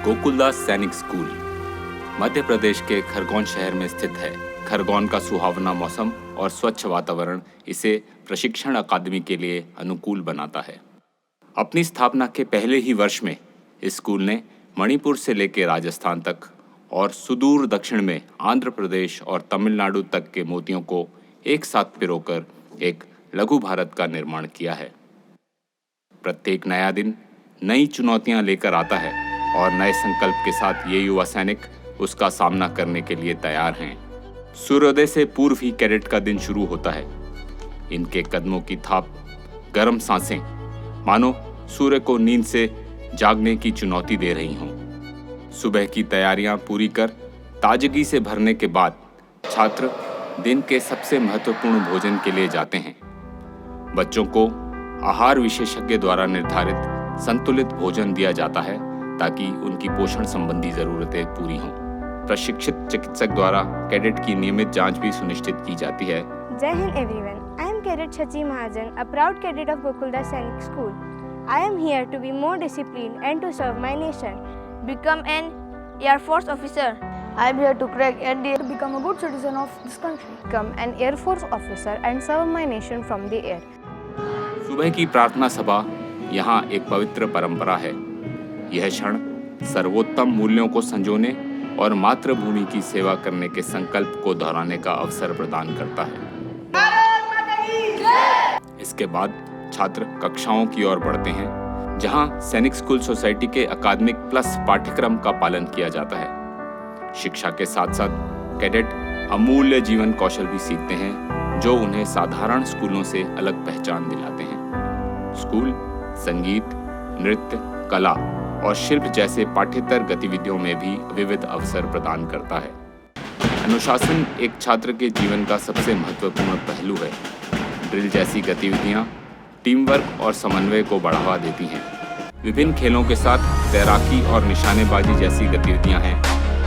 गोकुलदास सैनिक स्कूल मध्य प्रदेश के खरगोन शहर में स्थित है। खरगोन का सुहावना मौसम और स्वच्छ वातावरण इसे प्रशिक्षण अकादमी के लिए अनुकूल बनाता है। अपनी स्थापना के पहले ही वर्ष में इस स्कूल ने मणिपुर से लेकर राजस्थान तक और सुदूर दक्षिण में आंध्र प्रदेश और तमिलनाडु तक के मोतियों को एक साथ पिरोकर एक लघु भारत का निर्माण किया है। प्रत्येक नया दिन नई चुनौतियां लेकर आता है और नए संकल्प के साथ ये युवा सैनिक उसका सामना करने के लिए तैयार हैं। सूर्योदय से पूर्व ही कैडेट का दिन शुरू होता है। इनके कदमों की थाप, गर्म सांसें मानो सूर्य को नींद से जागने की चुनौती दे रही हों। सुबह की तैयारियां पूरी कर ताजगी से भरने के बाद छात्र दिन के सबसे महत्वपूर्ण भोजन के लिए जाते हैं। बच्चों को आहार विशेषज्ञ द्वारा निर्धारित संतुलित भोजन दिया जाता है ताकि उनकी पोषण संबंधी जरूरतें पूरी हों। प्रशिक्षित चिकित्सक द्वारा कैडेट की नियमित जांच भी सुनिश्चित की जाती है। Jai Hind everyone. I am Cadet Shachi Mahajan, a proud cadet of Gokuldas Sainik School. I am here to be more disciplined and to serve my nation. Become an Air Force officer. I am here to crack NDA to become a good citizen of this country. Become an Air Force officer and serve my nation from the air. सुबह की प्रार्थना सभा यहाँ एक पवित्र परंपरा है। यह क्षण सर्वोत्तम मूल्यों को संजोने और मातृभूमि की सेवा करने के संकल्प को दोहराने का अवसर प्रदान करता है। इसके बाद छात्र कक्षाओं की ओर बढ़ते हैं, जहां सैनिक स्कूल सोसाइटी के अकादमिक प्लस पाठ्यक्रम का पालन किया जाता है। शिक्षा के साथ साथ कैडेट अमूल्य जीवन कौशल भी सीखते हैं, जो उन्हें साधारण स्कूलों से अलग पहचान दिलाते हैं। स्कूल संगीत, नृत्य, कला और शिल्प जैसे पाठ्येतर गतिविधियों में भी विविध अवसर प्रदान करता है। अनुशासन एक छात्र के जीवन का सबसे महत्वपूर्ण पहलू है। ड्रिल जैसी गतिविधियां टीम वर्क और समन्वय को बढ़ावा देती हैं। विभिन्न खेलों के साथ तैराकी और निशानेबाजी जैसी गतिविधियां हैं,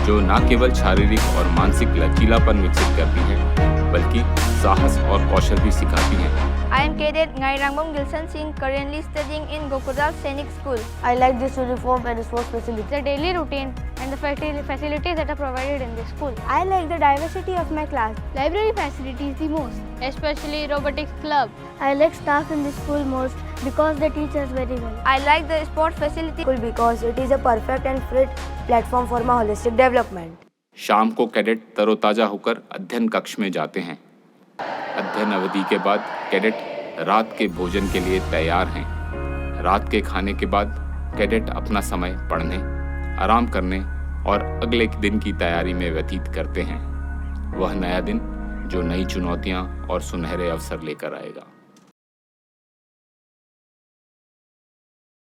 जो न केवल शारीरिक और मानसिक लचीलापन विकसित करती हैं, बल्कि साहस और कौशल भी सिखाती हैं। I am Cadet Ngai Rangbong Gilson Singh, currently studying in Gokuldas Sainik School. I like this uniform and sports facility. The daily routine and the facilities that are provided in this school. I like the diversity of my class. Library facilities the most, especially robotics club. I like staff in the school most because they teach us very well. I like the sport facility Because it is a perfect and fit platform for my holistic development. शाम को cadet तरोताजा होकर अध्ययन कक्ष में जाते हैं। अध्ययन अवधि के बाद कैडेट रात के भोजन के लिए तैयार हैं। रात के खाने के बाद कैडेट अपना समय पढ़ने, आराम करने और अगले दिन की तैयारी में व्यतीत करते हैं। वह नया दिन जो नई चुनौतियां और सुनहरे अवसर लेकर आएगा।